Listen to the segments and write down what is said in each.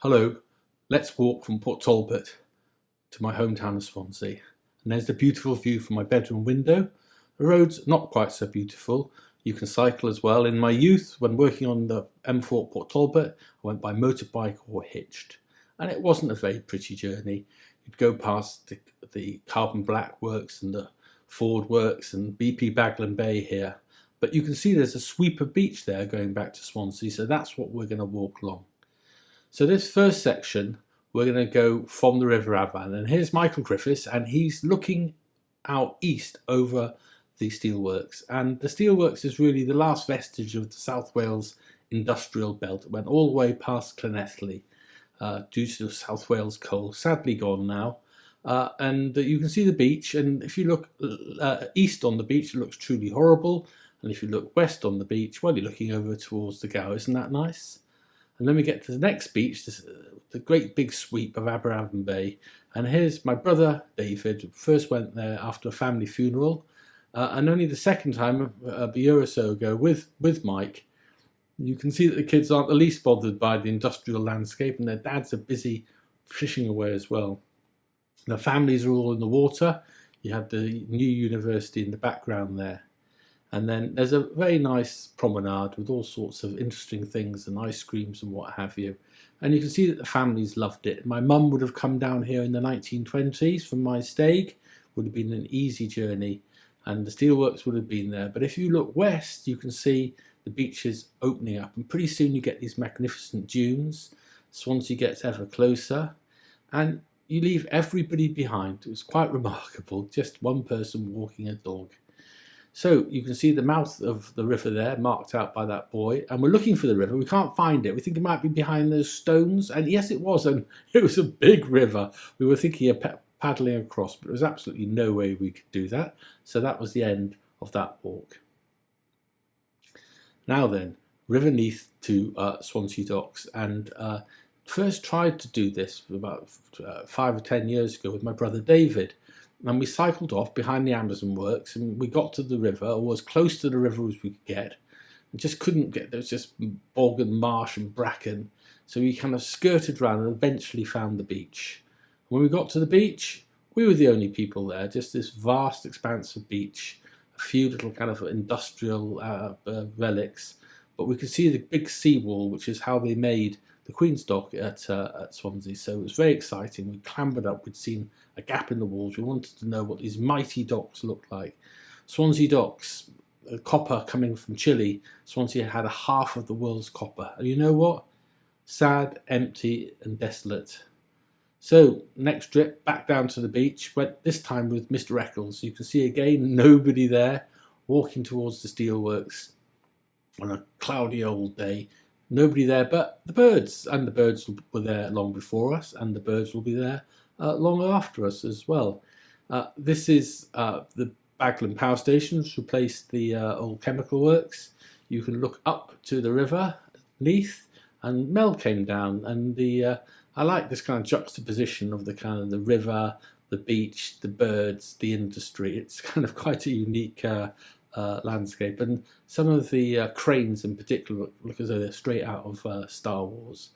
Hello, let's walk from Port Talbot to my hometown of Swansea. And there's the beautiful view from my bedroom window. The road's not quite so beautiful. You can cycle as well. In my youth, when working on the M4 Port Talbot, I went by motorbike or hitched. And it wasn't a very pretty journey. You'd go past the Carbon Black Works and the Ford Works and BP Baglan Bay here. But you can see there's a sweep of beach there going back to Swansea, so that's what we're going to walk along. So this first section, we're going to go from the River Afan, and here's Michael Griffiths, and he's looking out east over the steelworks. And the steelworks is really the last vestige of the South Wales industrial belt. It went all the way past Llanelli due to South Wales coal, sadly gone now. And you can see the beach, and if you look east on the beach, it looks truly horrible. And if you look west on the beach, well, you're looking over towards the Gow. Isn't that nice? And then we get to the next beach, the great big sweep of Aberafan Bay. And here's my brother David, first went there after a family funeral. And only the second time, a year or so ago, with Mike. You can see that the kids aren't the least bothered by the industrial landscape, and their dads are busy fishing away as well. The families are all in the water. You have the new university in the background there. And then there's a very nice promenade with all sorts of interesting things and ice creams and what have you. And you can see that the families loved it. My mum would have come down here in the 1920s from my Stag. Would have been an easy journey. And the steelworks would have been there. But if you look west, you can see the beaches opening up. And pretty soon you get these magnificent dunes. Swansea gets ever closer. And you leave everybody behind. It was quite remarkable. Just one person walking a dog. So you can see the mouth of the river there, marked out by that boy. And we're looking for the river. We can't find it. We think it might be behind those stones. And yes, it was. And it was a big river. We were thinking of paddling across, but there was absolutely no way we could do that. So that was the end of that walk. Now then, River Neath to Swansea Docks. And first tried to do this about 5 or 10 years ago with my brother David. And we cycled off behind the Amazon works, and we got to the river, or as close to the river as we could get. And just couldn't get there. It was just bog and marsh and bracken. So we kind of skirted around and eventually found the beach. When we got to the beach, we were the only people there, just this vast expanse of beach, a few little kind of industrial relics. But we could see the big seawall, which is how they made the Queen's Dock at Swansea. So it was very exciting. We clambered up. We'd seen a gap in the walls. We wanted to know what these mighty docks looked like. Swansea Docks, copper coming from Chile. Swansea had a half of the world's copper. And you know what? Sad, empty and desolate. So next trip, back down to the beach. Went this time with Mr. Eccles. You can see again, nobody there, walking towards the steelworks on a cloudy old day. Nobody there but the birds, and the birds were there long before us, and the birds will be there long after us as well. This is the Baglan power station, which replaced the old chemical works. You can look up to the river, Neath, and Mel came down, and I like this kind of juxtaposition of the kind of the river, the beach, the birds, the industry. It's kind of quite a unique landscape, and some of the cranes in particular look as though they're straight out of Star Wars.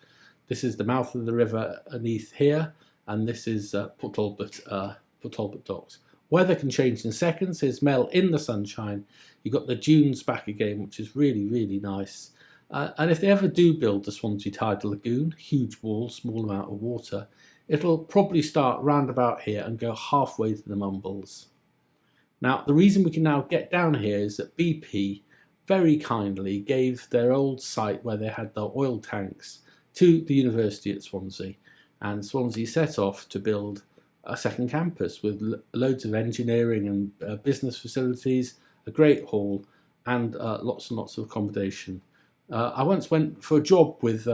This is the mouth of the river Neath here, and this is Port Talbot Docks. Weather can change in seconds. Here's Mel in the sunshine. You've got the dunes back again, which is really, really nice. And if they ever do build the Swansea Tidal Lagoon, huge wall, small amount of water, it'll probably start round about here and go halfway to the Mumbles. Now, the reason we can now get down here is that BP very kindly gave their old site where they had their oil tanks to the university at Swansea. And Swansea set off to build a second campus with loads of engineering and business facilities, a great hall, and lots and lots of accommodation. I once went for a job with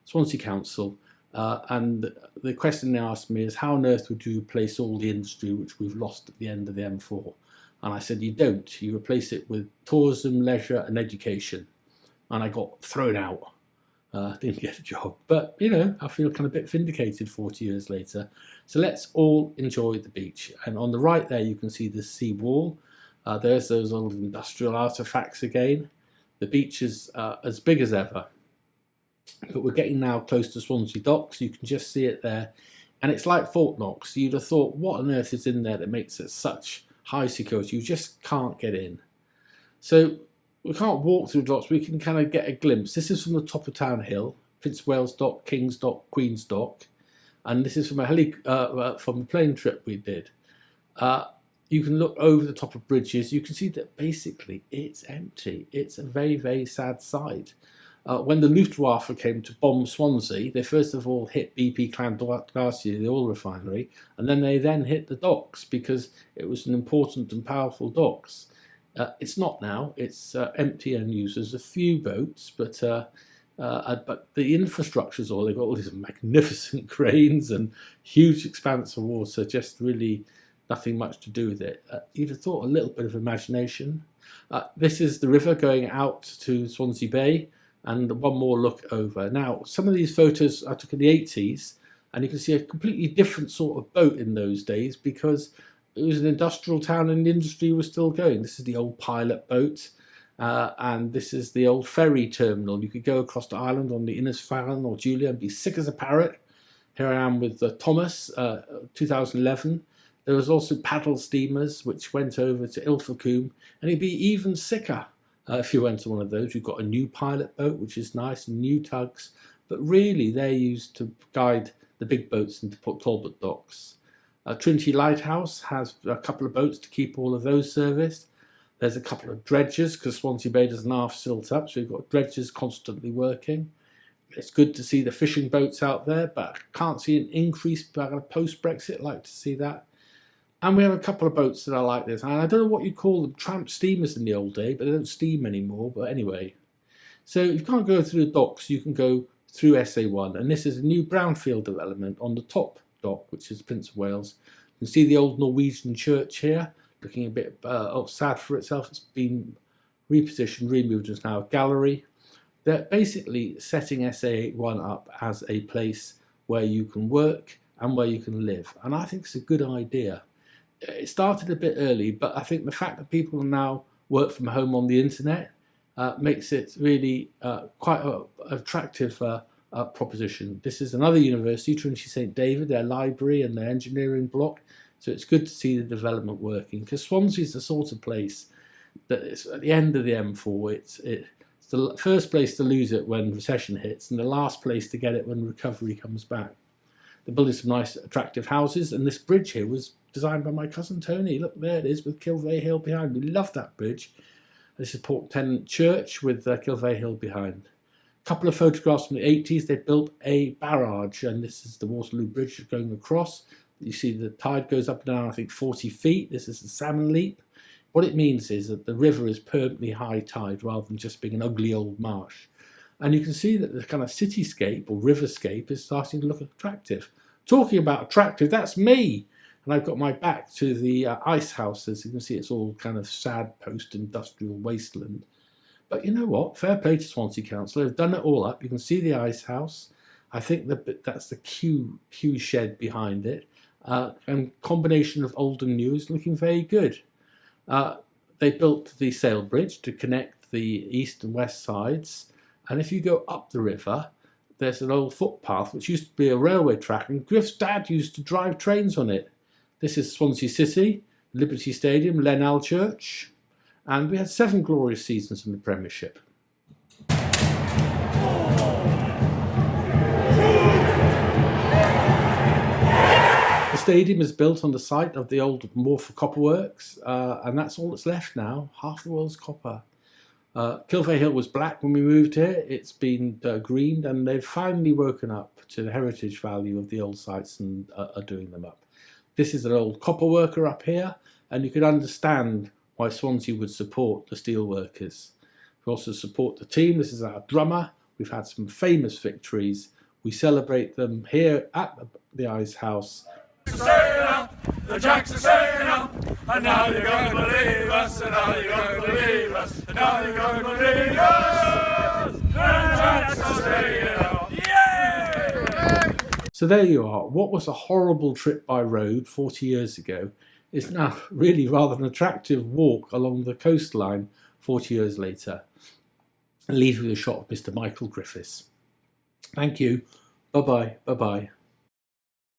Swansea Council, and the question they asked me is, how on earth would you replace all the industry which we've lost at the end of the M4? And I said, you don't. You replace it with tourism, leisure and education. And I got thrown out. Didn't get a job. But, you know, I feel kind of a bit vindicated 40 years later. So let's all enjoy the beach. And on the right there, you can see the sea wall. There's those old industrial artefacts again. The beach is as big as ever. But we're getting now close to Swansea Docks. You can just see it there. And it's like Fort Knox. You'd have thought, what on earth is in there that makes it such high security? You just can't get in. So we can't walk through docks. We can kind of get a glimpse. This is from the top of Town Hill, Prince of Wales Dock, King's Dock, Queen's Dock. And this is from a plane trip we did. You can look over the top of bridges. You can see that basically it's empty. It's a very, very sad sight. When the Luftwaffe came to bomb Swansea, they first of all hit BP Clondalkin, the oil refinery, and then they hit the docks because it was an important and powerful docks. It's not now. It's empty and used. There's a few boats, but the infrastructure's all. They've got all these magnificent cranes and huge expanse of water. Just really nothing much to do with it. You'd have thought a little bit of imagination. This is the river going out to Swansea Bay. And one more look over. Now, some of these photos I took in the 80s, and you can see a completely different sort of boat in those days because it was an industrial town and the industry was still going. This is the old pilot boat, and this is the old ferry terminal. You could go across the island on the Afan or Julia and be sick as a parrot. Here I am with Thomas, 2011. There was also paddle steamers which went over to Ilfracombe, and you'd be even sicker. If you went to one of those. We've got a new pilot boat, which is nice, and new tugs, but really they're used to guide the big boats into Port Talbot docks. Trinity Lighthouse has a couple of boats to keep all of those serviced. There's a couple of dredgers because Swansea Bay doesn't half silt up, so we've got dredgers constantly working. It's good to see the fishing boats out there, but I can't see an increase post-Brexit. I'd like to see that. And we have a couple of boats that are like this. And I don't know what you call them, tramp steamers in the old day, but they don't steam anymore. But anyway, so if you can't go through the docks, you can go through SA1. And this is a new brownfield development on the top dock, which is Prince of Wales. You can see the old Norwegian church here, looking a bit sad for itself. It's been repositioned, removed. It's now a gallery. They're basically setting SA1 up as a place where you can work and where you can live. And I think it's a good idea. It started a bit early, but I think the fact that people now work from home on the internet makes it really quite an attractive proposition. This is another university, Trinity St David, their library and their engineering block. So it's good to see the development working because Swansea is the sort of place that it's at the end of the M4. It's the first place to lose it when recession hits and the last place to get it when recovery comes back. They're building some nice, attractive houses, and this bridge here was designed by my cousin Tony. Look, there it is with Kilvey Hill behind. We love that bridge. This is Port Talbot Church with Kilvey Hill behind. A couple of photographs from the 80s. They built a barrage, and this is the Waterloo Bridge going across. You see the tide goes up and down, I think, 40 feet. This is the salmon leap. What it means is that the river is permanently high tide rather than just being an ugly old marsh. And you can see that the kind of cityscape or riverscape is starting to look attractive. Talking about attractive, that's me. And I've got my back to the ice house. As you can see, it's all kind of sad post-industrial wasteland. But you know what? Fair play to Swansea Council. They've done it all up. You can see the ice house. I think that's the Q shed behind it. And combination of old and new is looking very good. They built the sail bridge to connect the east and west sides. And if you go up the river, there's an old footpath which used to be a railway track, and Griff's dad used to drive trains on it. This is Swansea City, Liberty Stadium, Leonel Church, and we had 7 glorious seasons in the Premiership. The stadium is built on the site of the old Morpher Copper Works, and that's all that's left now, half the world's copper. Kilvey Hill was black when we moved here. It's been greened, and they've finally woken up to the heritage value of the old sites and are doing them up. This is an old copper worker up here, and you can understand why Swansea would support the steel workers. We also support the team. This is our drummer. We've had some famous victories. We celebrate them here at the Ice House. The Jacks are staying up, and now you're going to believe us, and now you're going to believe us, and now you're going to believe us. The Jacks are staying up. Yay! So there you are. What was a horrible trip by road 40 years ago is now really rather an attractive walk along the coastline 40 years later. And leave you with a shot of Mr. Michael Griffiths. Thank you. Bye-bye. Bye-bye.